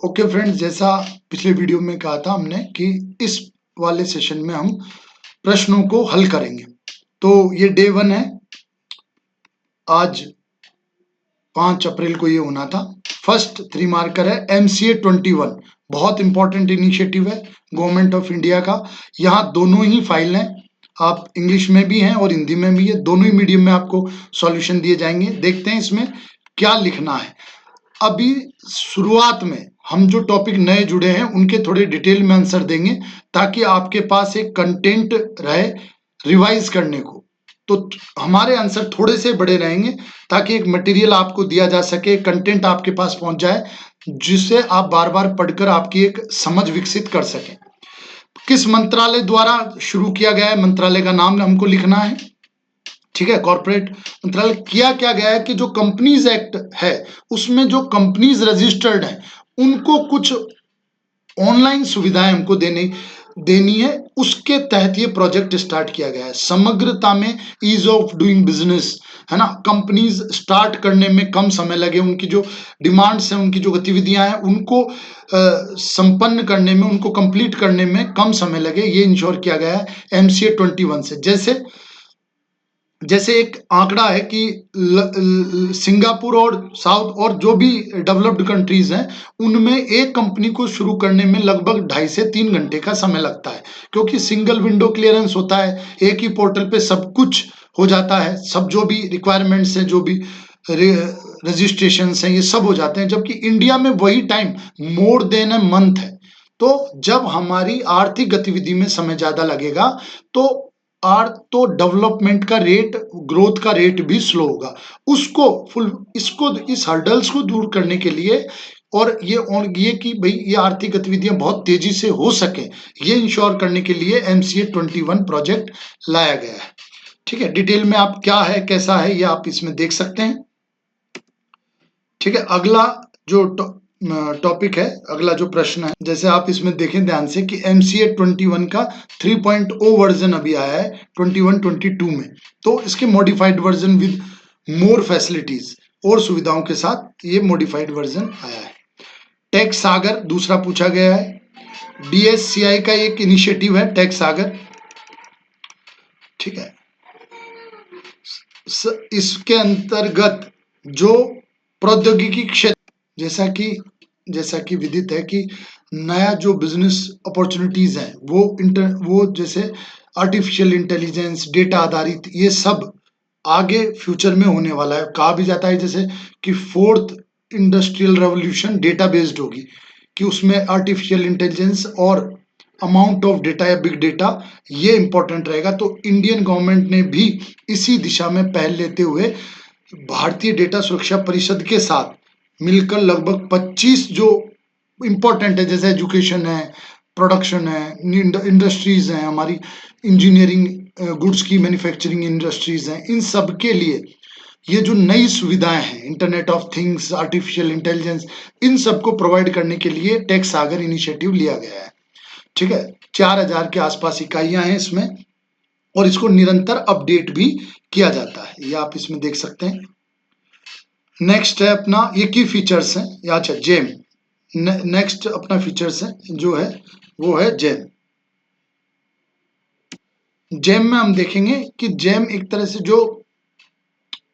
Okay friends, जैसा पिछले video में कहा था हमने कि इस वाले सेशन में हम प्रश्नों को हल करेंगे। तो ये डे 1 है। आज 5 अप्रैल को ये होना था। फर्स्ट 3 मार्कर है MCA 21, बहुत इंपॉर्टेंट इनिशिएटिव है गवर्नमेंट ऑफ इंडिया का। यहाँ दोनों ही फाइल हैं, आप इंग्लिश में भी हैं और हिंदी में भी है, दोनों ही मीडियम में आपको सॉल्यूशन दिए जाएंगे। देखते हैं इसमें क्या लिखना है। अभी शुरुआत में हम जो टॉपिक नए जुड़े हैं उनके थोड़े डिटेल में आंसर देंगे ताकि आपके पास एक कंटेंट रहे रिवाइज करने को। तो हमारे आंसर थोड़े से बड़े रहेंगे ताकि एक मटेरियल आपको दिया जा सके, कंटेंट आपके पास पहुंच जाए जिससे आप बार बार पढ़कर आपकी एक समझ विकसित कर सकें। किस मंत्रालय द्वारा शुरू किया गया है, मंत्रालय का नाम हमको लिखना है। ठीक है, कॉर्पोरेट मंत्रालय। किया क्या गया है कि जो कंपनीज एक्ट है उसमें जो कंपनीज रजिस्टर्ड है उनको कुछ ऑनलाइन सुविधाएं हमको देनी है, उसके तहत ये प्रोजेक्ट स्टार्ट किया गया है। समग्रता में ईज ऑफ डूइंग बिजनेस है ना, कंपनीज स्टार्ट करने में कम समय लगे, उनकी जो डिमांड्स हैं, उनकी जो गतिविधियां हैं उनको संपन्न करने में, उनको कंप्लीट करने में कम समय लगे, ये इंश्योर किया गया है MCA 21 से। जैसे एक आंकड़ा है कि सिंगापुर और साउथ और जो भी डेवलप्ड कंट्रीज हैं उनमें एक कंपनी को शुरू करने में लगभग 2.5 से 3 घंटे का समय लगता है, क्योंकि सिंगल विंडो क्लियरेंस होता है, एक ही पोर्टल पे सब कुछ हो जाता है, सब जो भी रिक्वायरमेंट्स हैं, जो भी रजिस्ट्रेशन हैं, ये सब हो जाते हैं। जबकि इंडिया में वही time more than a month है। तो जब हमारी आर्थिक गतिविधि में समय ज्यादा लगेगा तो डेवलपमेंट का रेट, ग्रोथ का रेट भी स्लो होगा। इस हर्डल्स को दूर करने के लिए और ये कि भाई ये आर्थिक गतिविधियां बहुत तेजी से हो सके, ये इंश्योर करने के लिए MCA 21 प्रोजेक्ट लाया गया है। ठीक है, डिटेल में आप क्या है कैसा है ये आप इसमें देख सकते हैं। ठीक है, अगला जो टॉपिक है, अगला जो प्रश्न है, जैसे आप इसमें देखें ध्यान से कि MCA 21 का 3.0 वर्जन अभी आया है 21-22 में। तो इसके modified version with more facilities, और सुविधाओं के साथ ये मॉडिफाइड वर्जन आया है। टैक्स सागर दूसरा पूछा गया है। DSCI का एक इनिशिएटिव है टैक्स सागर। ठीक है, इसके अंतर्गत जो प्रौद्योगिकी क्षेत्र, जैसा कि विदित है कि नया जो बिजनेस अपॉर्चुनिटीज हैं वो जैसे आर्टिफिशियल इंटेलिजेंस, डेटा आधारित, ये सब आगे फ्यूचर में होने वाला है। कहा भी जाता है जैसे कि 4th industrial revolution data based होगी, कि उसमें आर्टिफिशियल इंटेलिजेंस और अमाउंट ऑफ डेटा या बिग डेटा ये इंपॉर्टेंट रहेगा। तो इंडियन गवर्नमेंट ने भी इसी दिशा में पहल लेते हुए भारतीय डेटा सुरक्षा परिषद के साथ मिलकर लगभग 25 जो इंपॉर्टेंट है, जैसे एजुकेशन है, प्रोडक्शन है, इंडस्ट्रीज हैं, हमारी इंजीनियरिंग, गुड्स की मैन्युफैक्चरिंग इंडस्ट्रीज हैं, इन सब के लिए ये जो नई सुविधाएं हैं, internet of things, artificial intelligence, इन सबको प्रोवाइड करने के लिए टैक्स सागर इनिशिएटिव लिया गया है। ठीक है, 4000 के आसपास इकाइयां हैं इसमें और इसको निरंतर अपडेट भी किया जाता है, ये आप इसमें देख सकते हैं। नेक्स्ट है अपना, ये की फीचर्स हैं। अच्छा, जेम नेक्स्ट अपना फीचर्स है जो है वो है जेम। जेम में हम देखेंगे कि जेम एक तरह से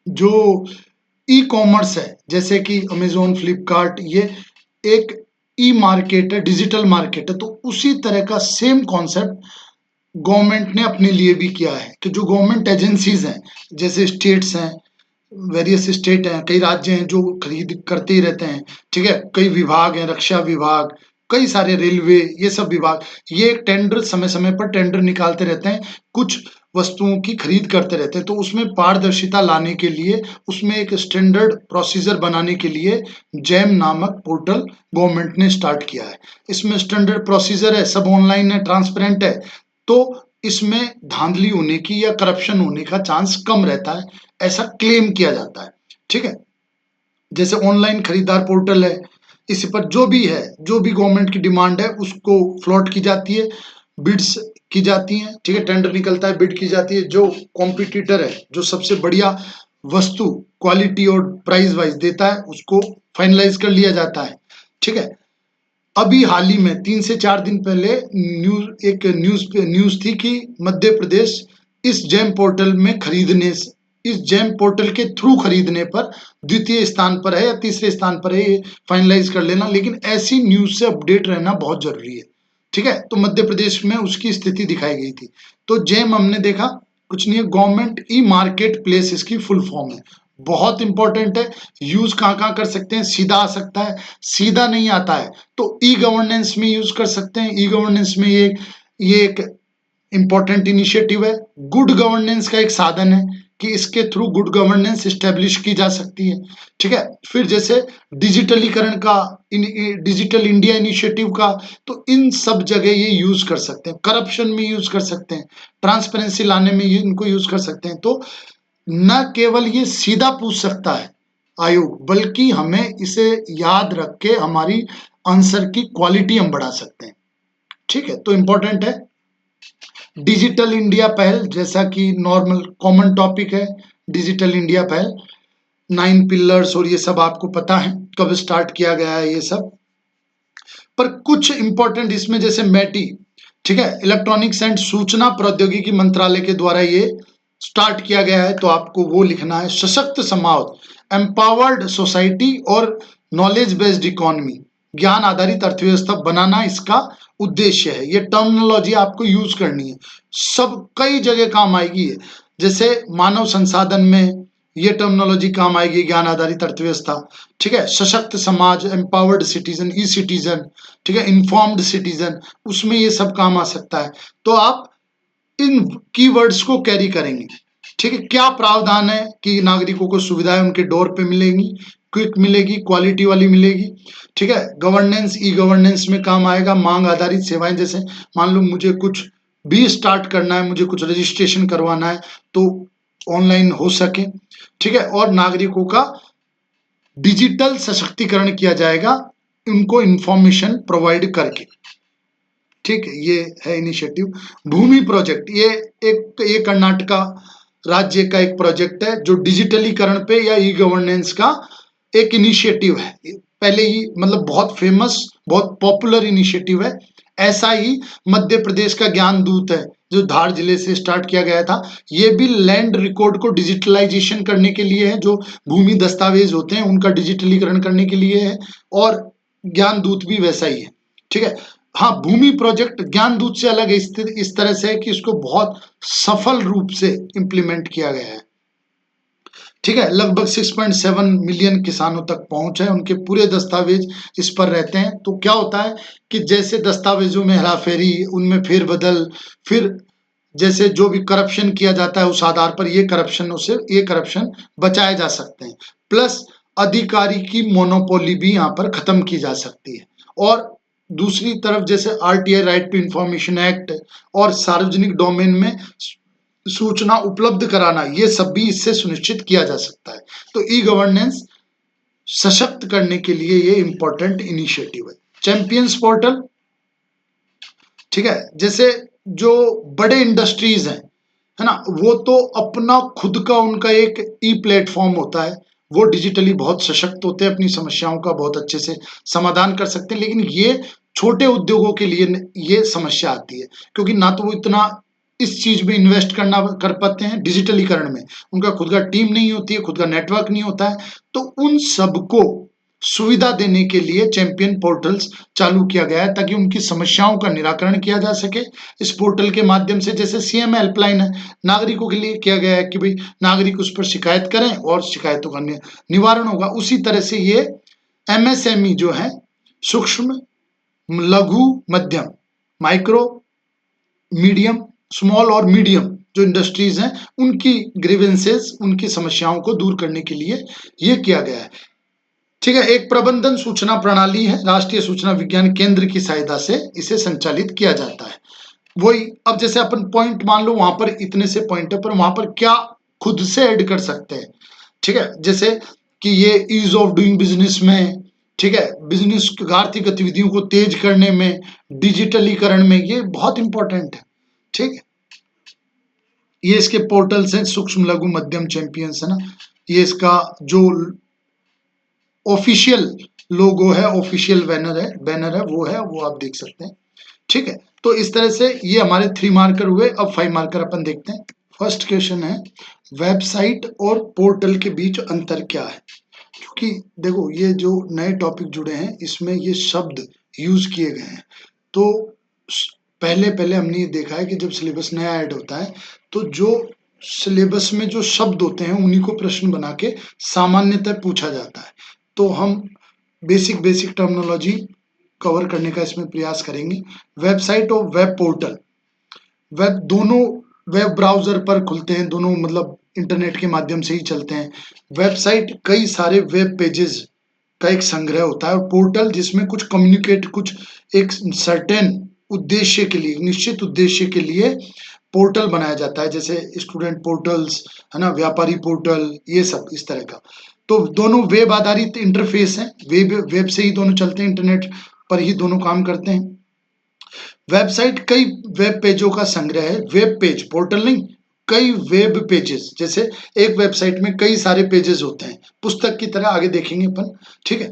जो ई कॉमर्स है, जैसे कि अमेजोन, फ्लिपकार्ट, ये एक ई मार्केट है, डिजिटल मार्केट है। तो उसी तरह का सेम कॉन्सेप्ट गवर्नमेंट ने अपने लिए भी किया है कि जो गवर्नमेंट एजेंसीज हैं, जैसे स्टेट्स हैं, वेरियस स्टेट हैं, कई राज्य हैं जो खरीद करते ही रहते हैं। ठीक है, कई विभाग हैं, रक्षा विभाग, कई सारे रेलवे, ये सब विभाग, ये टेंडर समय समय पर टेंडर निकालते रहते हैं, कुछ वस्तुओं की खरीद करते रहते हैं। तो उसमें पारदर्शिता लाने के लिए, उसमें एक स्टैंडर्ड प्रोसीजर बनाने के लिए जैम नामक पोर्टल गवर्नमेंट ने स्टार्ट किया है। इसमें स्टैंडर्ड प्रोसीजर है, सब ऑनलाइन है, ट्रांसपेरेंट है, तो इसमें धांधली होने की या करप्शन होने का चांस कम रहता है, ऐसा क्लेम किया जाता है। ठीक है, जैसे ऑनलाइन खरीदार पोर्टल है, इस पर जो भी है, जो भी गवर्नमेंट की डिमांड है उसको फ्लोट की जाती है, बिड्स की जाती हैं। ठीक है, टेंडर निकलता है, बिड की जाती है, जो कॉम्पिटिटर है, जो सबसे बढ़िया वस्तु क्वालिटी और प्राइस वाइज देता है, उसको फाइनलाइज कर लिया जाता है। ठीक है, अभी हाल ही में 3 से 4 दिन पहले एक न्यूज थी कि मध्य प्रदेश इस जेम पोर्टल में इस जेम पोर्टल के थ्रू खरीदने पर द्वितीय स्थान पर है या तीसरे स्थान पर है, ये फाइनलाइज कर लेना, लेकिन ऐसी न्यूज से अपडेट रहना बहुत जरूरी है। ठीक है, तो मध्य प्रदेश में उसकी स्थिति दिखाई गई थी। तो जेम हमने देखा कुछ नहीं है, गवर्नमेंट ई मार्केट प्लेस इसकी फुल फॉर्म है। बहुत इंपॉर्टेंट है। यूज कहाँ कहाँ कर सकते हैं, सीधा आ सकता है, सीधा नहीं आता है तो ई गवर्नेंस में यूज कर सकते हैं। ई गवर्नेंस में ये एक इंपॉर्टेंट इनिशिएटिव है। गुड गवर्नेंस का एक साधन है कि इसके थ्रू गुड गवर्नेंस स्टेब्लिश की जा सकती है। ठीक है, फिर जैसे डिजिटलीकरण का, डिजिटल इंडिया इनिशिएटिव का, तो इन सब जगह ये यूज कर सकते हैं। करप्शन में यूज कर सकते हैं, ट्रांसपेरेंसी लाने में इनको यूज कर सकते हैं। तो न केवल ये सीधा पूछ सकता है आयोग, बल्कि हमें इसे याद रख के हमारी आंसर की क्वालिटी हम बढ़ा सकते हैं। ठीक है, तो इंपॉर्टेंट है। डिजिटल इंडिया पहल, जैसा कि नॉर्मल कॉमन टॉपिक है, डिजिटल इंडिया पहल 9 पिलर्स और ये सब आपको पता है कब स्टार्ट किया गया है ये सब। पर कुछ इंपॉर्टेंट इसमें जैसे मैटी, ठीक है, इलेक्ट्रॉनिक्स एंड सूचना प्रौद्योगिकी मंत्रालय के द्वारा ये स्टार्ट किया गया है, तो आपको वो लिखना है। सशक्त समाज, एम्पावर्ड सोसाइटी और नॉलेज बेस्ड इकोनॉमी, ज्ञान आधारित अर्थव्यवस्था बनाना इसका उद्देश्य है। ये टर्मिनोलॉजी आपको यूज करनी है, सब कई जगह काम आएगी है। जैसे मानव संसाधन में ये टर्मिनोलॉजी काम आएगी, ज्ञान आधारित अर्थव्यवस्था। ठीक है, सशक्त समाज, एम्पावर्ड सिटीजन, ई सिटीजन, ठीक है, इन्फॉर्म्ड सिटीजन, उसमें ये सब काम आ सकता है। तो आप इन कीवर्ड्स को कैरी करेंगे। ठीक है, क्या प्रावधान है कि नागरिकों को सुविधाएं उनके डोर पे मिलेंगी, क्विक मिलेगी, क्वालिटी वाली मिलेगी। ठीक है, गवर्नेंस, ई गवर्नेंस में काम आएगा। मांग आधारित सेवाएं, जैसे मान लो मुझे कुछ भी स्टार्ट करना है, मुझे कुछ रजिस्ट्रेशन करवाना है तो ऑनलाइन हो सके। ठीक है, और नागरिकों का डिजिटल सशक्तिकरण किया जाएगा उनको इंफॉर्मेशन प्रोवाइड करके। ठीक है, ये है इनिशिएटिव। भूमि प्रोजेक्ट, ये कर्नाटका राज्य का एक प्रोजेक्ट है जो डिजिटलीकरण पे या ई गवर्नेंस का एक इनिशिएटिव है। पहले ही मतलब बहुत फेमस, बहुत पॉपुलर इनिशिएटिव है। ऐसा ही मध्य प्रदेश का ज्ञान दूत है जो धार जिले से स्टार्ट किया गया था। ये भी लैंड रिकॉर्ड को डिजिटलाइजेशन करने के लिए है, जो भूमि दस्तावेज होते हैं उनका डिजिटलीकरण करने के लिए है। और ज्ञान दूत भी वैसा ही है। ठीक है, हाँ, भूमि प्रोजेक्ट ज्ञान दूत से अलग है इस तरह से है कि इसको बहुत सफल रूप से इंप्लीमेंट किया गया है। ठीक है, लगभग 6.7 मिलियन किसानों तक पहुंच है, उनके पूरे दस्तावेज इस पर रहते हैं। तो क्या होता है कि जैसे दस्तावेजों में हेराफेरी, उनमें फेरबदल, फिर जैसे जो भी करप्शन किया जाता है उस आधार पर ये करप्शन बचाए जा सकते हैं। प्लस अधिकारी की मोनोपोली भी यहाँ पर खत्म की जा सकती है। और दूसरी तरफ जैसे RTI, right to information act, और सार्वजनिक डोमेन में सूचना उपलब्ध कराना, ये सब भी इससे सुनिश्चित किया जा सकता है। तो ई गवर्नेंस सशक्त करने के लिए ये इंपॉर्टेंट इनिशिएटिव है। चैंपियंस पोर्टल, ठीक है, जैसे जो बड़े इंडस्ट्रीज हैं, है ना, वो तो अपना खुद का उनका एक ई प्लेटफॉर्म होता है, वो डिजिटली बहुत सशक्त होते हैं, अपनी समस्याओं का बहुत अच्छे से समाधान कर सकते हैं। लेकिन ये छोटे उद्योगों के लिए ये समस्या आती है, क्योंकि ना तो वो इतना इस चीज में इन्वेस्ट कर पाते हैं डिजिटलीकरण में, उनका खुद का टीम नहीं होती है, खुद का नेटवर्क नहीं होता है। तो उन सबको सुविधा देने के लिए चैंपियन पोर्टल्स चालू किया गया है, ताकि उनकी समस्याओं का निराकरण किया जा सके इस पोर्टल के माध्यम से। जैसे सीएम हेल्पलाइन है, नागरिकों के लिए किया गया है कि भाई नागरिक उस पर शिकायत करें और शिकायतों का निवारण होगा। उसी तरह से ये एमएसएमई जो है, सूक्ष्म लघु मध्यम, माइक्रो, मीडियम, स्मॉल और मीडियम जो इंडस्ट्रीज हैं, उनकी ग्रीवेंसेस, उनकी समस्याओं को दूर करने के लिए ये किया गया है। ठीक है, एक प्रबंधन सूचना प्रणाली है, राष्ट्रीय सूचना विज्ञान केंद्र की सहायता से इसे संचालित किया जाता है। वही, अब जैसे अपन पॉइंट मान लो वहां पर इतने से पॉइंट है, पर वहां पर क्या खुद से ऐड कर सकते हैं। ठीक है, जैसे कि ये ईज ऑफ डूइंग बिजनेस में, ठीक है, बिजनेस आर्थिक गतिविधियों को तेज करने में, डिजिटलीकरण में, ये बहुत इंपॉर्टेंट है। ठीक है, ये इसके पोर्टल्स हैं, सूक्ष्म लघु मध्यम चैंपियंस, है ना, ये इसका जो ऑफिशियल लोगो है, ऑफिशियल बैनर है वो आप देख सकते हैं। ठीक है, तो इस तरह से ये हमारे 3 मार्कर हुए। अब 5 मार्कर अपन देखते हैं। फर्स्ट क्वेश्चन है, वेबसाइट और पोर्टल के बीच अंतर क्या है? क्योंकि देखो ये जो नए टॉपिक जुड़े हैं इसमें ये शब्द यूज किए गए हैं। तो पहले पहले हमने ये देखा है कि जब सिलेबस नया ऐड होता है तो जो सिलेबस में जो शब्द होते हैं उन्हीं को प्रश्न बना के सामान्यतः पूछा जाता है। तो हम बेसिक टर्मिनोलॉजी कवर करने का इसमें प्रयास करेंगे। वेबसाइट और वेब पोर्टल, वेब दोनों वेब ब्राउजर पर खुलते हैं, दोनों मतलब इंटरनेट के माध्यम से ही चलते हैं। वेबसाइट कई सारे वेब पेजेस का एक संग्रह होता है, और पोर्टल जिसमें कुछ एक सर्टेन उद्देश्य के लिए, निश्चित उद्देश्य के लिए पोर्टल बनाया जाता है, जैसे स्टूडेंट पोर्टल्स है ना, व्यापारी पोर्टल, ये सब इस तरह का। तो दोनों वेब आधारित इंटरफेस हैं, वेब से ही दोनों चलते हैं, इंटरनेट पर ही दोनों काम करते हैं। वेबसाइट कई वेब पेजों का संग्रह है, वेब पेज, पोर्टल नहीं, कई वेब पेजेस, जैसे एक वेबसाइट में कई सारे पेजेस होते हैं, पुस्तक की तरह आगे देखेंगे अपन। ठीक है,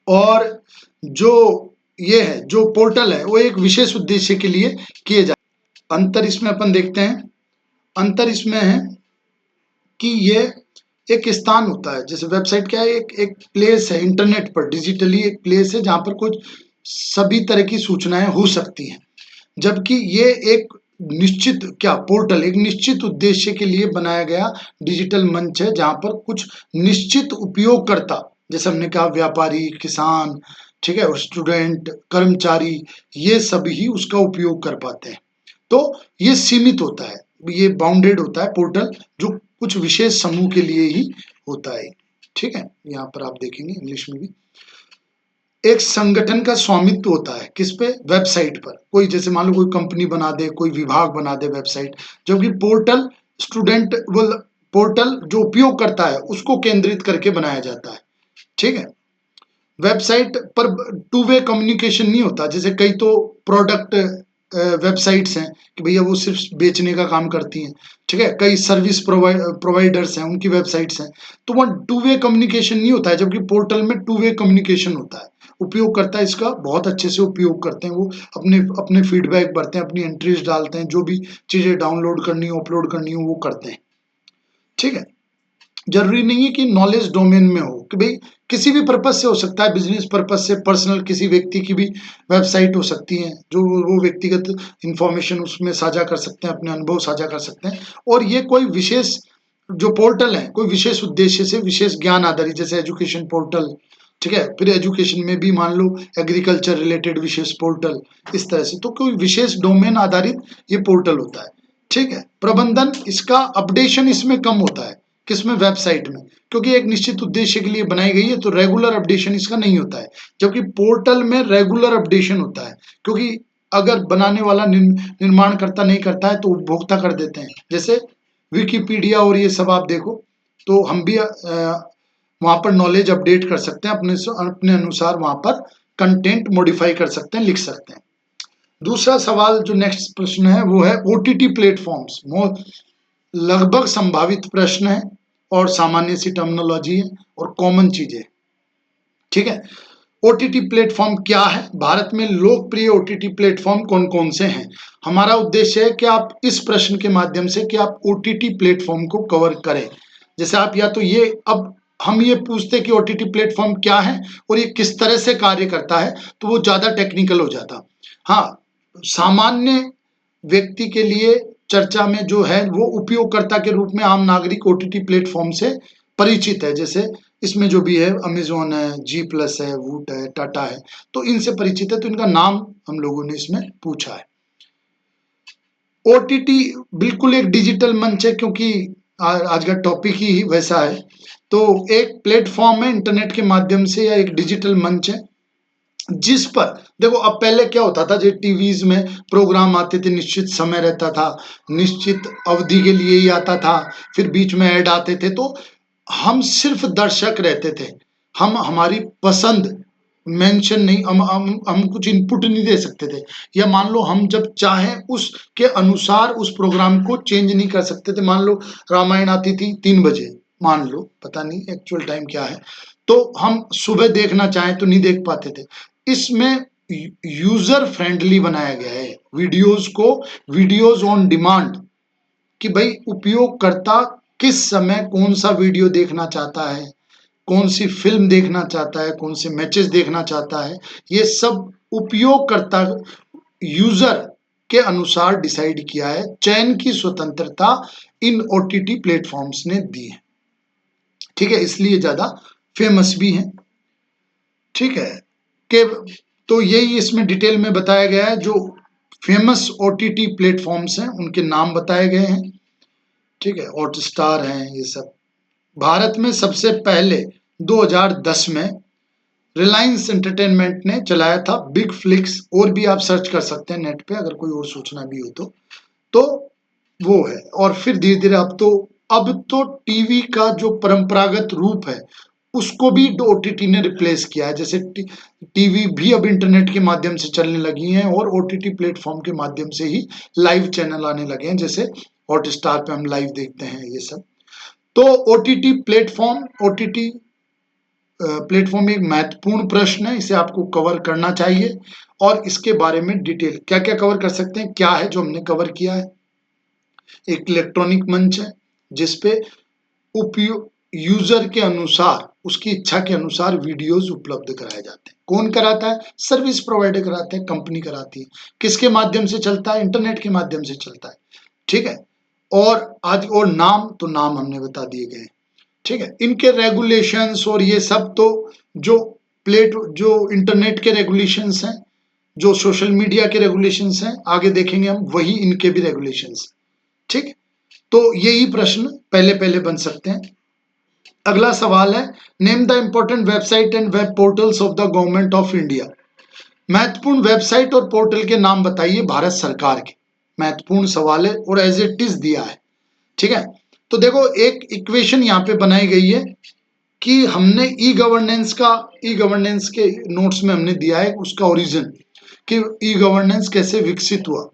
और जो ये है, जो पोर्टल है वो एक विशेष उद्देश्य के लिए किए जाते। अंतर इसमें अपन देखते हैं, अंतर इसमें है कि ये एक स्थान होता है, जैसे वेबसाइट क्या है, एक प्लेस है इंटरनेट पर, डिजिटली एक प्लेस है जहां पर कुछ सभी तरह की सूचनाएं हो सकती हैं। जबकि ये एक निश्चित पोर्टल एक निश्चित उद्देश्य के लिए बनाया गया डिजिटल मंच है, जहां पर कुछ निश्चित उपयोगकर्ता, जैसे हमने कहा व्यापारी, किसान, ठीक है, और स्टूडेंट, कर्मचारी, ये सभी ही उसका उपयोग कर पाते हैं। तो ये सीमित होता है, ये बाउंडेड होता है पोर्टल, जो कुछ विशेष समूह के लिए ही होता है। ठीक है, यहाँ पर आप देखेंगे इंग्लिश में भी। एक संगठन का स्वामित्व होता है किस पे? वेबसाइट पर। कोई जैसे मान लो कोई कंपनी बना दे, कोई विभाग बना दे वेबसाइट, जबकि पोर्टल पोर्टल जो उपयोग करता है उसको केंद्रित करके बनाया जाता है। ठीक है, वेबसाइट पर टू वे कम्युनिकेशन नहीं होता, जैसे कई तो प्रोडक्ट वेबसाइट्स हैं कि भैया वो सिर्फ बेचने का काम करती हैं। ठीक है, कई सर्विस प्रोवाइडर्स हैं, उनकी वेबसाइट्स हैं, तो वहाँ टू वे कम्युनिकेशन नहीं होता है, जबकि पोर्टल में टू वे कम्युनिकेशन होता है। उपयोगकर्ता इसका बहुत अच्छे से उपयोग करते हैं, वो अपने अपने फीडबैक भरते हैं, अपनी एंट्रीज डालते हैं, जो भी चीजें डाउनलोड करनी हो, अपलोड करनी हो, वो करते हैं। ठीक है, जरूरी नहीं है कि नॉलेज डोमेन में हो, कि भाई किसी भी पर्पज से हो सकता है, बिजनेस पर्पज से, पर्सनल किसी व्यक्ति की भी वेबसाइट हो सकती है, जो वो व्यक्तिगत इंफॉर्मेशन उसमें साझा कर सकते हैं, अपने अनुभव साझा कर सकते हैं। और ये कोई विशेष जो पोर्टल है, कोई विशेष उद्देश्य से, विशेष ज्ञान आधारित, जैसे एजुकेशन पोर्टल, ठीक है, फिर एजुकेशन में भी मान लो एग्रीकल्चर रिलेटेड विशेष पोर्टल, इस तरह से, तो कोई विशेष डोमेन आधारित ये पोर्टल होता है। ठीक है, प्रबंधन इसका अपडेशन इसमें कम होता है, किसमें? वेबसाइट में, क्योंकि एक निश्चित उद्देश्य के लिए बनाई गई है, तो रेगुलर अपडेशन इसका नहीं होता है, जबकि पोर्टल में रेगुलर अपडेशन होता है, क्योंकि अगर बनाने वाला निर्माणकर्ता नहीं करता है तो उपभोक्ता कर देते हैं। जैसे विकिपीडिया और ये सब आप देखो, तो हम भी वहां पर नॉलेज अपडेट कर सकते हैं, अपने अनुसार वहां पर कंटेंट मॉडिफाई कर सकते हैं, लिख सकते हैं। दूसरा सवाल जो नेक्स्ट प्रश्न है वो है ओटीटी प्लेटफॉर्म्स। लगभग संभावित प्रश्न है और सामान्य सी टर्मिनोलॉजी है और कॉमन चीजें। ठीक है, ओटीटी प्लेटफॉर्म क्या है? भारत में लोकप्रिय ओटीटी प्लेटफॉर्म कौन कौन से हैं? हमारा उद्देश्य है कि आप इस प्रश्न के माध्यम से कि आप ओटीटी प्लेटफॉर्म को कवर करें। जैसे आप या तो ये, अब हम ये पूछते कि ओटीटी प्लेटफॉर्म क्या है और ये किस तरह से कार्य करता है, तो वो ज्यादा टेक्निकल हो जाता। हाँ, सामान्य व्यक्ति के लिए चर्चा में जो है वो उपयोगकर्ता के रूप में आम नागरिक ओटीटी प्लेटफॉर्म से परिचित है। जैसे इसमें जो भी है, अमेजोन है, जी प्लस है, वूट है, टाटा है, तो इनसे परिचित है, तो इनका नाम हम लोगों ने इसमें पूछा है। ओटीटी बिल्कुल एक डिजिटल मंच है, क्योंकि आज का टॉपिक ही वैसा है। तो एक प्लेटफॉर्म है इंटरनेट के माध्यम से, या एक डिजिटल मंच है जिस पर, देखो अब पहले क्या होता था, जो टीवीज में प्रोग्राम आते थे, निश्चित समय रहता था, निश्चित अवधि के लिए ही आता था, फिर बीच में ऐड आते थे, तो हम सिर्फ दर्शक रहते थे, हम हमारी पसंद मेंशन नहीं, हम कुछ इनपुट नहीं दे सकते थे, या मान लो हम जब चाहें उसके अनुसार उस प्रोग्राम को चेंज नहीं कर सकते थे। मान लो रामायण आती थी 3 बजे, मान लो, पता नहीं एक्चुअल टाइम क्या है, तो हम सुबह देखना चाहें तो नहीं देख पाते थे। इसमें यूजर फ्रेंडली बनाया गया है वीडियोस को, वीडियोस ऑन डिमांड, कि भाई उपयोगकर्ता किस समय कौन सा वीडियो देखना चाहता है, कौन सी फिल्म देखना चाहता है, कौन से मैचेस देखना चाहता है, ये सब उपयोगकर्ता यूजर के अनुसार डिसाइड किया है। चयन की स्वतंत्रता इन ओटीटी प्लेटफॉर्म्स ने दी है। ठीक है, इसलिए ज्यादा फेमस भी है। ठीक है, के तो यही इसमें डिटेल में बताया गया है। जो फेमस ओटीटी प्लेटफॉर्म्स हैं उनके नाम बताए गए हैं। ठीक है, हॉटस्टार हैं ये सब। भारत में सबसे पहले 2010 में रिलायंस एंटरटेनमेंट ने चलाया था बिग फ्लिक्स। और भी आप सर्च कर सकते हैं नेट पे अगर कोई और सूचना भी हो तो वो है। और फिर धीरे धीरे अब तो टीवी का जो परंपरागत रूप है उसको भी ओटीटी ने रिप्लेस किया है। जैसे टीवी भी अब इंटरनेट के माध्यम से चलने लगी हैं और ओटीटी प्लेटफॉर्म के माध्यम से ही लाइव चैनल आने लगे हैं, जैसे हॉटस्टार पे हम लाइव देखते हैं ये सब। तो ओटीटी प्लेटफॉर्म एक महत्वपूर्ण प्रश्न है, इसे आपको कवर करना चाहिए। और इसके बारे में डिटेल क्या क्या कवर कर सकते हैं, क्या है जो हमने कवर किया है। एक इलेक्ट्रॉनिक मंच है जिसपे उपयोग यूजर के अनुसार, उसकी इच्छा के अनुसार वीडियोस उपलब्ध कराए जाते हैं। कौन कराता है? सर्विस प्रोवाइडर कराते हैं, कंपनी कराती है। किसके माध्यम से चलता है? इंटरनेट के माध्यम से चलता है। ठीक है, और नाम हमने बता दिए गए। ठीक है, इनके रेगुलेशंस और ये सब तो जो इंटरनेट के रेगुलेशंस हैं, जो सोशल मीडिया के रेगुलेशंस हैं, आगे देखेंगे हम, वही इनके भी रेगुलेशंस। ठीक, तो यही प्रश्न पहले पहले बन सकते हैं। अगला सवाल है, name the important website and web portals of the government of India. महत्वपूर्ण वेबसाइट और पोर्टल के नाम बताइए भारत सरकार के। महत्वपूर्ण सवाल है और एज इट इज दिया है। ठीक है, तो देखो एक इक्वेशन यहाँ पे बनाई गई है कि हमने ई गवर्नेंस के नोट्स में हमने दिया है उसका ओरिजिन, कि ई गवर्नेंस कैसे विकसित हुआ।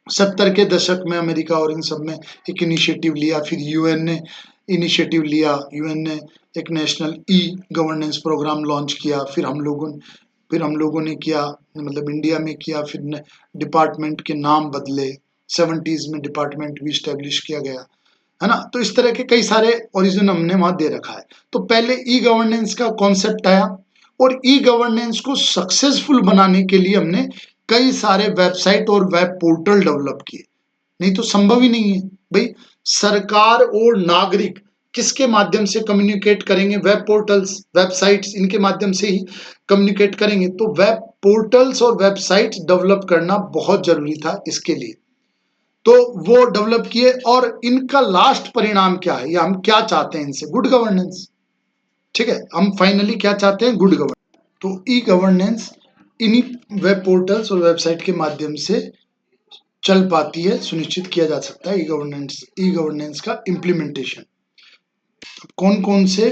70 के दशक में अमेरिका और इन सब में एक इनिशिएटिव लिया, फिर यूएन ने इनिशिएटिव लिया, यूएन ने एक national e governance programme launch किया, फिर हम लोगों ने किया, मतलब इंडिया में किया, फिर डिपार्टमेंट के नाम बदले, 70s में डिपार्टमेंट भी स्टैब्लिश किया गया, है ना। तो इस तरह के कई सारे ओरिजिन हमने वहां दे रखा है। तो पहले ई गवर्नेंस का कॉन्सेप्ट आया और ई गवर्नेंस को सक्सेसफुल बनाने के लिए हमने कई सारे वेबसाइट और वेब पोर्टल डेवलप किए। नहीं तो संभव ही नहीं है भाई, सरकार और नागरिक किसके माध्यम से कम्युनिकेट करेंगे? वेब पोर्टल्स, वेबसाइट्स, इनके माध्यम से ही कम्युनिकेट करेंगे। तो वेब पोर्टल्स और वेबसाइट्स डेवलप करना बहुत जरूरी था इसके लिए। तो वो डेवलप किए और इनका लास्ट परिणाम क्या है, या हम क्या चाहते हैं इनसे? Good governance. ठीक है, हम फाइनली क्या चाहते हैं? Good governance. तो ई गवर्नेंस इन्हीं वेब पोर्टल्स और वेबसाइट के माध्यम से चल पाती है, सुनिश्चित किया जा सकता है ई गवर्नेंस का इम्प्लीमेंटेशन। कौन कौन से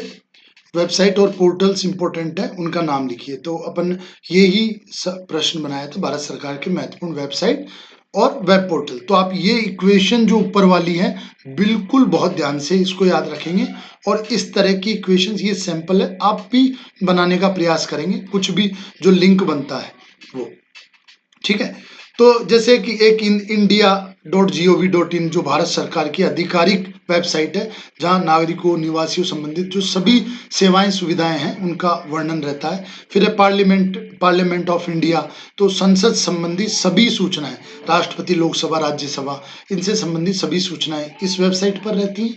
वेबसाइट और पोर्टल्स इंपॉर्टेंट है उनका नाम लिखिए। तो अपन यही प्रश्न बनाया था, भारत सरकार के महत्वपूर्ण वेबसाइट और वेब पोर्टल। तो आप ये इक्वेशन जो ऊपर वाली है बिल्कुल बहुत ध्यान से इसको याद रखेंगे। और इस तरह की इक्वेशंस, ये सैंपल है, आप भी बनाने का प्रयास करेंगे, कुछ भी जो लिंक बनता है वो। ठीक है, तो जैसे कि एक india.gov.in जो भारत सरकार की आधिकारिक वेबसाइट है, जहां नागरिकों, निवासियों संबंधित जो सभी सेवाएं सुविधाएं हैं उनका वर्णन रहता है। फिर है पार्लियामेंट ऑफ इंडिया, तो संसद संबंधी सभी सूचनाएं, राष्ट्रपति, लोकसभा, राज्यसभा, इनसे संबंधित सभी सूचनाएं इस वेबसाइट पर रहती हैं।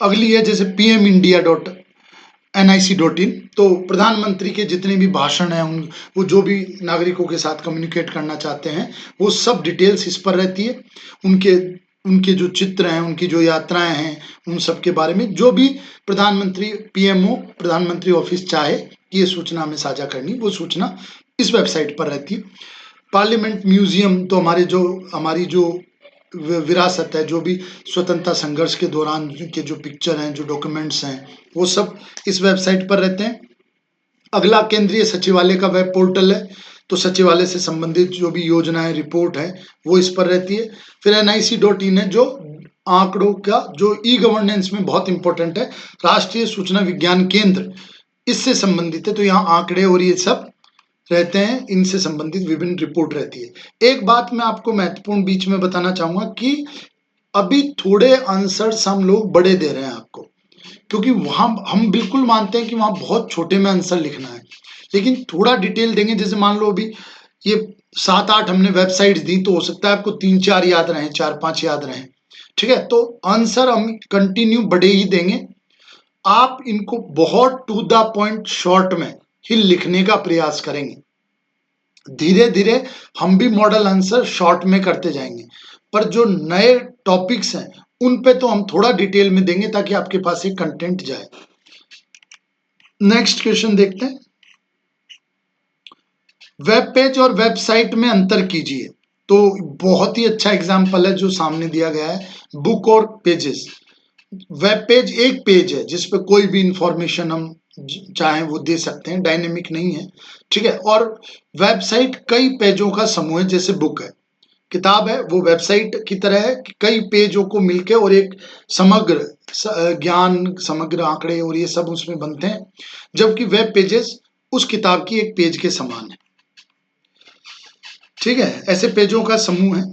अगली है जैसे pmindia.nic.in, तो प्रधानमंत्री के जितने भी भाषण हैं, वो जो भी नागरिकों के साथ कम्युनिकेट करना चाहते हैं, वो सब डिटेल्स इस पर रहती है। उनके जो चित्र हैं, उनकी जो यात्राएं हैं, उन सब के बारे में जो भी प्रधानमंत्री ऑफिस चाहे कि ये सूचना हमें साझा करनी, वो सूचना इस वेबसाइट पर रहती है। पार्लियामेंट म्यूजियम, तो हमारी जो विरासत है, जो भी स्वतंत्रता संघर्ष के दौरान के जो पिक्चर हैं, जो डॉक्यूमेंट्स हैं, वो सब इस वेबसाइट पर रहते हैं। अगला केंद्रीय सचिवालय का वेब पोर्टल है, तो सचिवालय से संबंधित जो भी योजनाएं, रिपोर्ट है, वो इस पर रहती है। फिर nic.in है, जो आंकड़ों का, जो ई गवर्नेंस में बहुत इंपॉर्टेंट है, राष्ट्रीय सूचना विज्ञान केंद्र इससे संबंधित है, तो यहाँ आंकड़े और ये सब रहते हैं, इनसे संबंधित विभिन्न रिपोर्ट रहती है। एक बात मैं आपको महत्वपूर्ण बीच में बताना चाहूंगा कि अभी थोड़े आंसर्स हम लोग बड़े दे रहे हैं आपको, क्योंकि वहां हम बिल्कुल मानते हैं कि वहां बहुत छोटे में आंसर लिखना है, लेकिन थोड़ा डिटेल देंगे। जैसे मान लो अभी ये 7-8 हमने वेबसाइट्स दी, तो हो सकता है आपको 3-4 याद रहे, 4-5 याद रहे, ठीक है। तो आंसर हम कंटिन्यू बड़े ही देंगे, आप इनको बहुत टू द पॉइंट शॉर्ट में ही लिखने का प्रयास करेंगे। धीरे धीरे हम भी मॉडल आंसर शॉर्ट में करते जाएंगे, पर जो नए टॉपिक्स हैं उन पे तो हम थोड़ा डिटेल में देंगे ताकि आपके पास एक कंटेंट जाए। नेक्स्ट क्वेश्चन देखते हैं, वेब पेज और वेबसाइट में अंतर कीजिए। तो बहुत ही अच्छा एग्जांपल है जो सामने दिया गया है, बुक और पेजेस। वेब पेज एक पेज है जिस पे कोई भी इंफॉर्मेशन हम चाहें वो दे सकते हैं, डायनेमिक नहीं है, ठीक है। और वेबसाइट कई पेजों का समूह है, जैसे बुक है, किताब है, वो वेबसाइट की तरह है कि कई पेजों को मिलके और एक समग्र ज्ञान, समग्र आंकड़े और ये सब उसमें बनते हैं, जबकि वेब पेजेस उस किताब की एक पेज के समान है, ठीक है। ऐसे पेजों का समूह है।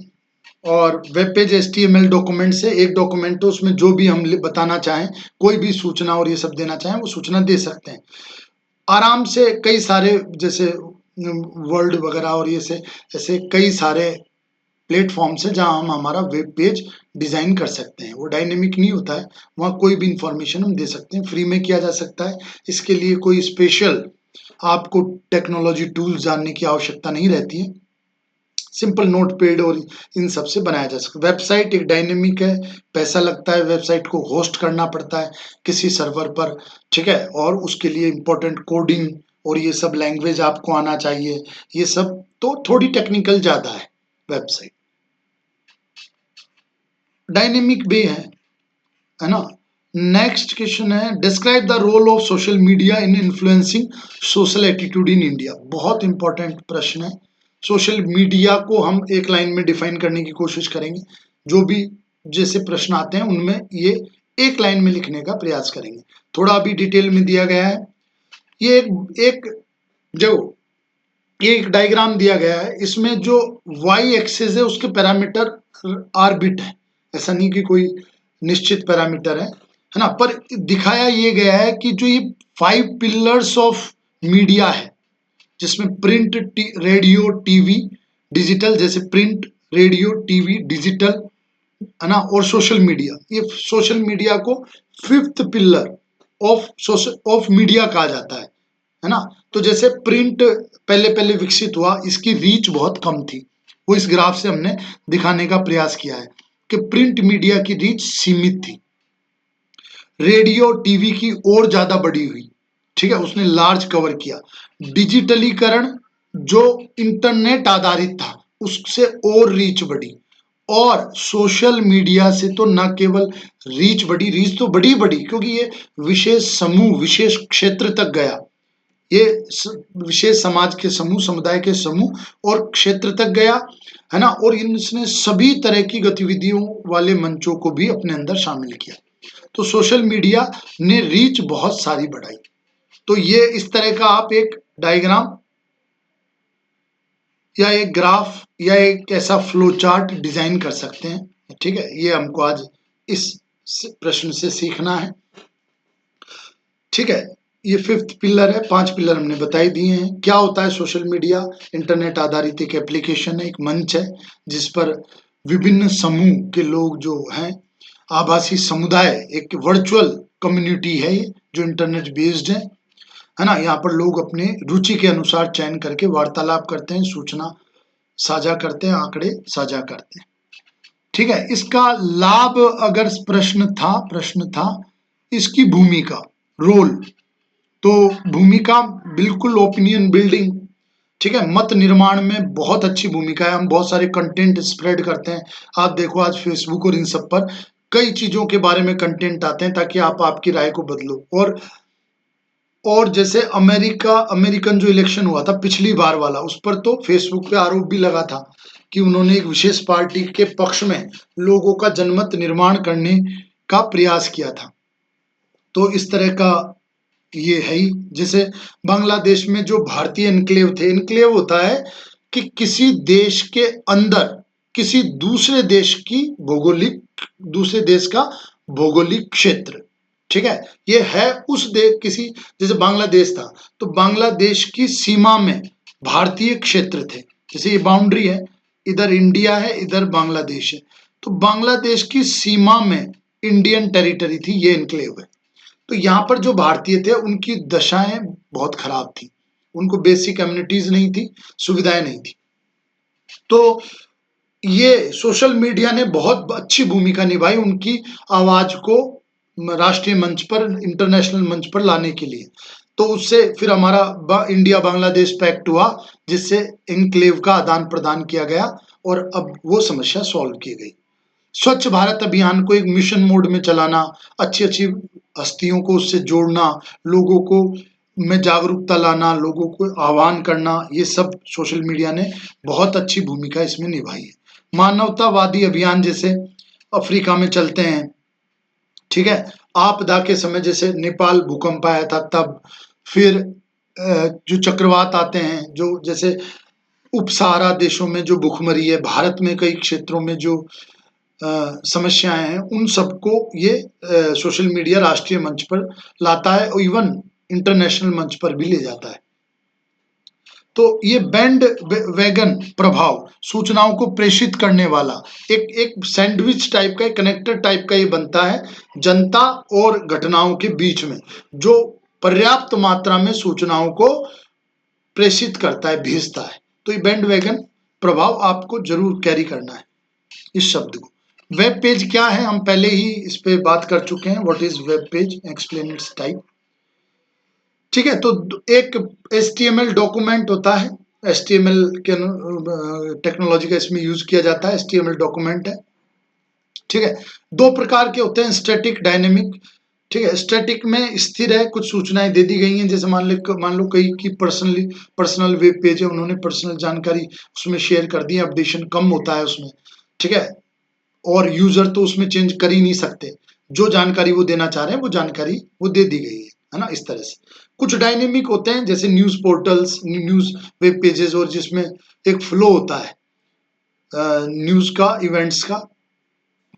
और वेब पेज HTML डॉक्यूमेंट से एक डॉक्यूमेंट, तो उसमें जो भी हम बताना चाहें, कोई भी सूचना और ये सब देना चाहें वो सूचना दे सकते हैं आराम से। कई सारे जैसे वर्ड वगैरह और ये से ऐसे कई सारे प्लेटफॉर्म्स है जहां हम हमारा वेब पेज डिजाइन कर सकते हैं। वो डायनेमिक नहीं होता है, वहां कोई भी इंफॉर्मेशन हम दे सकते हैं, फ्री में किया जा सकता है। इसके लिए कोई स्पेशल आपको टेक्नोलॉजी टूल्स जानने की आवश्यकता नहीं रहती है, सिंपल नोटपैड और इन सब से बनाया जा सकता है। वेबसाइट एक डायनेमिक है, पैसा लगता है, वेबसाइट को होस्ट करना पड़ता है किसी सर्वर पर, ठीक है। और उसके लिए इंपॉर्टेंट कोडिंग और ये सब लैंग्वेज आपको आना चाहिए, ये सब तो थोड़ी टेक्निकल ज्यादा है। वेबसाइट डायनेमिक भी है ना। नेक्स्ट क्वेश्चन है, describe the role of social media in influencing social attitude in India. बहुत इंपॉर्टेंट प्रश्न है। सोशल मीडिया को हम एक लाइन में डिफाइन करने की कोशिश करेंगे, जो भी जैसे प्रश्न आते हैं उनमें ये एक लाइन में लिखने का प्रयास करेंगे। थोड़ा अभी डिटेल में दिया गया है, ये एक जो ये एक डायग्राम दिया गया है, इसमें जो वाई एक्सिस है उसके पैरामीटर आर्बिट है, ऐसा नहीं कि कोई निश्चित पैरामीटर है ना। पर दिखाया ये गया है कि जो ये 5 पिलर्स ऑफ मीडिया है, जिसमें प्रिंट, रेडियो, टीवी, डिजिटल, जैसे प्रिंट, रेडियो, टीवी, डिजिटल, है ना, और सोशल मीडिया। ये सोशल मीडिया को 5th पिलर ऑफ मीडिया कहा जाता है ना। तो जैसे प्रिंट पहले पहले विकसित हुआ, इसकी रीच बहुत कम थी, वो इस ग्राफ से हमने दिखाने का प्रयास किया है कि प्रिंट मीडिया की रीच सीमित थी। रेडियो, टीवी की और ज्यादा बड़ी हुई, ठीक है, उसने लार्ज कवर किया। डिजिटलीकरण जो इंटरनेट आधारित था उससे और रीच बढ़ी, और सोशल मीडिया से तो न केवल रीच बढ़ी, रीच तो बड़ी बड़ी क्योंकि ये विशेष समूह, विशेष क्षेत्र तक गया, ये विशेष समाज के समूह, समुदाय के समूह और क्षेत्र तक गया, है ना। और इसने सभी तरह की गतिविधियों वाले मंचों को भी अपने अंदर शामिल किया। तो सोशल मीडिया ने रीच बहुत सारी बढ़ाई। तो ये इस तरह का आप एक डायग्राम या एक ग्राफ या एक ऐसा फ्लो चार्ट डिजाइन कर सकते हैं, ठीक है। ये हमको आज इस प्रश्न से सीखना है, ठीक है। ये 5th पिलर है, 5 पिलर हमने बताई दिए हैं। क्या होता है सोशल मीडिया? इंटरनेट आधारित एक एप्लीकेशन है, एक मंच है जिस पर विभिन्न समूह के लोग जो हैं, आभासी समुदाय, एक वर्चुअल कम्युनिटी है ये, जो इंटरनेट बेस्ड है ना। यहाँ पर लोग अपने रुचि के अनुसार चयन करके वार्तालाप करते हैं, सूचना साझा करते हैं, आंकड़े साझा करते हैं, ठीक है। इसका लाभ, अगर प्रश्न था इसकी भूमिका, रोल, तो भूमिका बिल्कुल ओपिनियन बिल्डिंग, ठीक है, मत निर्माण में बहुत अच्छी भूमिका है। हम बहुत सारे कंटेंट स्प्रेड करते हैं। आप देखो आज फेसबुक और इन सब पर कई चीजों के बारे में कंटेंट आते हैं ताकि आप आपकी राय को बदलो। और जैसे अमेरिकन जो इलेक्शन हुआ था पिछली बार वाला, उस पर तो फेसबुक पे आरोप भी लगा था कि उन्होंने एक विशेष पार्टी के पक्ष में लोगों का जनमत निर्माण करने का प्रयास किया था। तो इस तरह का ये है ही। जैसे बांग्लादेश में जो भारतीय एन्क्लेव थे, एन्क्लेव होता है कि किसी देश के अंदर किसी दूसरे देश की दूसरे देश का भौगोलिक क्षेत्र, ठीक है। ये है उस देश, किसी जैसे बांग्लादेश था तो बांग्लादेश की सीमा में भारतीय क्षेत्र थे। जैसे ये बाउंड्री है, इधर इंडिया है, इधर बांग्लादेश है, तो बांग्लादेश की सीमा में इंडियन टेरिटरी थी, ये एन्क्लेव है। तो यहाँ पर जो भारतीय थे उनकी दशाएं बहुत खराब थी, उनको बेसिक कम्युनिटीज नहीं थी, सुविधाएं नहीं थी। तो ये सोशल मीडिया ने बहुत अच्छी भूमिका निभाई उनकी आवाज को राष्ट्रीय मंच पर, इंटरनेशनल मंच पर लाने के लिए। तो उससे फिर हमारा इंडिया बांग्लादेश पैक्ट हुआ, जिससे एन्क्लेव का आदान प्रदान किया गया और अब वो समस्या सॉल्व की गई। स्वच्छ भारत अभियान को एक मिशन मोड में चलाना, अच्छी अच्छी हस्तियों को उससे जोड़ना, लोगों को में जागरूकता लाना, लोगों को आह्वान करना, ये सब सोशल मीडिया ने बहुत अच्छी भूमिका इसमें निभाई है। मानवतावादी अभियान जैसे अफ्रीका में चलते हैं, ठीक है। आपदा के समय जैसे नेपाल भूकंप आया था तब, फिर जो चक्रवात आते हैं, जो जैसे उप सहारा देशों में जो भूखमरी है, भारत में कई क्षेत्रों में जो समस्याएं हैं, उन सबको ये सोशल मीडिया राष्ट्रीय मंच पर लाता है और इवन इंटरनेशनल मंच पर भी ले जाता है। तो ये बैंड वैगन प्रभाव, सूचनाओं को प्रेषित करने वाला एक सैंडविच टाइप का, एक कनेक्टर टाइप का ये बनता है जनता और घटनाओं के बीच में, जो पर्याप्त मात्रा में सूचनाओं को प्रेषित करता है, भेजता है। तो ये बैंड वैगन प्रभाव आपको जरूर कैरी करना है इस शब्द को। वेब पेज क्या है, हम पहले ही इस पे बात कर चुके हैं। What is web page, explain it's type, ठीक है। तो एक HTML डॉक्यूमेंट होता है, HTML के टेक्नोलॉजी का इसमें यूज किया जाता है, HTML डॉक्यूमेंट है, ठीक है। दो प्रकार के होते हैं, स्टैटिक, डायनेमिक, ठीक है। स्टैटिक में स्थिर है, कुछ सूचनाएं दे दी गई हैं, जैसे मान लो कई की पर्सनल वेब पेज है, उन्होंने पर्सनल जानकारी उसमें शेयर कर दी, अपडेशन कम होता है उसमें, ठीक है। और यूजर तो उसमें चेंज कर ही नहीं सकते, जो जानकारी वो देना चाह रहे हैं वो जानकारी वो दे दी गई है ना, इस तरह से। कुछ डायनेमिक होते हैं जैसे news portals, news web pages, और जिसमें एक फ्लो होता है न्यूज का, इवेंट्स का।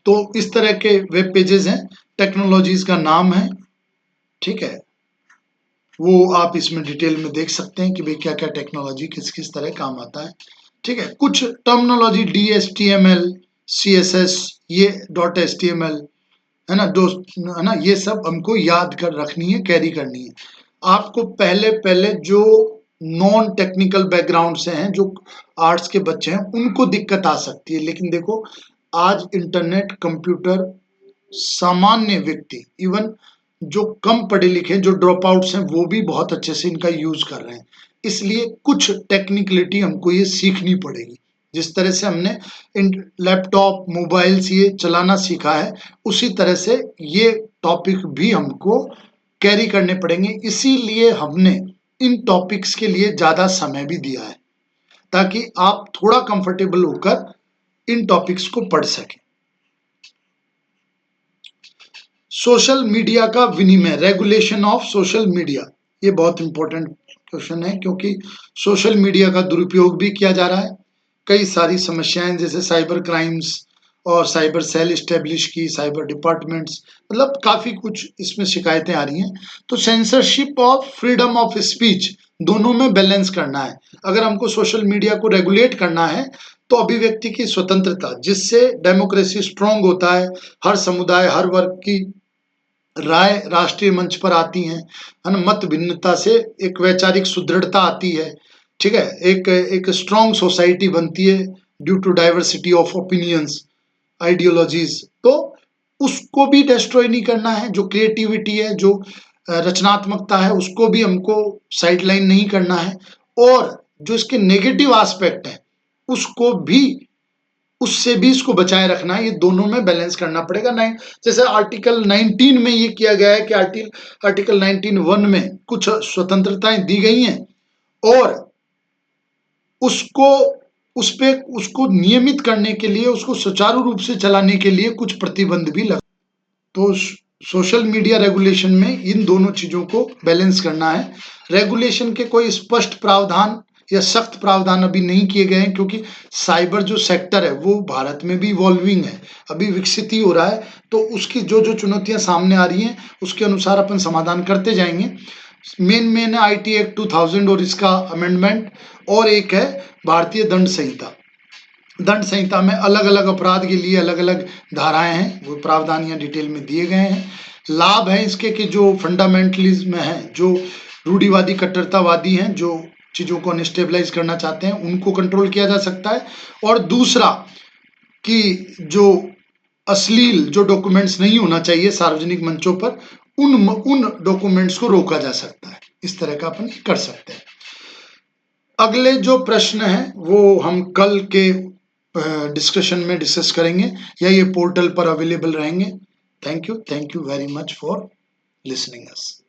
तो इस तरह के वेब पेजेस हैं, टेक्नोलॉजीज का नाम है, ठीक है। वो आप इसमें डिटेल में देख सकते हैं कि भाई क्या क्या टेक्नोलॉजी किस किस तरह काम आता है, ठीक है। कुछ टर्मिनोलॉजी DHTML, CSS, ये .html है ना, है ना, ये सब हमको याद कर रखनी है, कैरी करनी है। आपको पहले पहले जो नॉन टेक्निकल बैकग्राउंड से हैं, जो आर्ट्स के बच्चे हैं, उनको दिक्कत आ सकती है, लेकिन देखो आज इंटरनेट, कंप्यूटर, सामान्य व्यक्ति, इवन जो कम पढ़े लिखे, जो ड्रॉप आउट्स हैं, वो भी बहुत अच्छे से इनका यूज कर रहे हैं। इसलिए कुछ टेक्निकलिटी हमको ये सीखनी पड़ेगी। जिस तरह से हमने लैपटॉप, मोबाइल्स ये चलाना सीखा है, उसी तरह से ये टॉपिक भी हमको कैरी करने पड़ेंगे। इसीलिए हमने इन टॉपिक्स के लिए ज्यादा समय भी दिया है, ताकि आप थोड़ा कंफर्टेबल होकर इन टॉपिक्स को पढ़ सकें। सोशल मीडिया का विनिमय, रेगुलेशन ऑफ सोशल मीडिया, ये बहुत इंपॉर्टेंट क्वेश्चन है, क्योंकि सोशल मीडिया का दुरुपयोग भी किया जा रहा है। कई सारी समस्याएं जैसे साइबर क्राइम्स और साइबर सेल स्टैब्लिश की, साइबर डिपार्टमेंट्स, मतलब काफी कुछ इसमें शिकायतें आ रही हैं। तो सेंसरशिप और फ्रीडम ऑफ स्पीच दोनों में बैलेंस करना है। अगर हमको सोशल मीडिया को रेगुलेट करना है तो अभिव्यक्ति की स्वतंत्रता, जिससे डेमोक्रेसी स्ट्रांग होता है, हर समुदाय, हर वर्ग की राय राष्ट्रीय मंच पर आती हैं, है ना। मत भिन्नता से एक वैचारिक सुदृढ़ता आती है, ठीक है। एक स्ट्रांग सोसाइटी बनती है due to diversity of opinions, ideologies. तो उसको भी डिस्ट्रॉय नहीं करना है, जो क्रिएटिविटी है, जो रचनात्मकता है, उसको भी हमको साइडलाइन नहीं करना है। और जो इसके नेगेटिव एस्पेक्ट है उसको भी, उससे भी इसको बचाए रखना है। ये दोनों में बैलेंस करना पड़ेगा। जैसे आर्टिकल 19 में ये किया गया है कि आर्टिकल 19(1) में कुछ स्वतंत्रताएं दी गई हैं, और उसको नियमित करने के लिए, उसको सुचारू रूप से चलाने के लिए कुछ प्रतिबंध भी लग। तो सोशल मीडिया रेगुलेशन में इन दोनों चीजों को बैलेंस करना है। रेगुलेशन के कोई स्पष्ट प्रावधान या सख्त प्रावधान अभी नहीं किए गए हैं, क्योंकि साइबर जो सेक्टर है वो भारत में भी इवॉल्विंग है, अभी विकसित ही हो रहा है। तो उसकी जो जो चुनौतियां सामने आ रही हैं उसके अनुसार अपन समाधान करते जाएंगे। मेन है IT एक्ट 2000 और इसका अमेंडमेंट, और एक है भारतीय दंड संहिता। दंड संहिता में अलग अलग अपराध के लिए अलग अलग धाराएं हैं, वो प्रावधान यहाँ डिटेल में दिए गए हैं। लाभ है इसके कि जो फंडामेंटलिज्म है, जो रूढ़िवादी कट्टरतावादी हैं, जो चीजों को अनस्टेबलाइज करना चाहते हैं, उनको कंट्रोल किया जा सकता है। और दूसरा कि जो अश्लील जो डॉक्यूमेंट्स नहीं होना चाहिए सार्वजनिक मंचों पर, उन डॉक्यूमेंट्स को रोका जा सकता है। इस तरह का अपन कर सकते हैं। अगले जो प्रश्न है वो हम कल के डिस्कशन में डिस्कस करेंगे, या ये पोर्टल पर अवेलेबल रहेंगे। Thank you very much for listening us.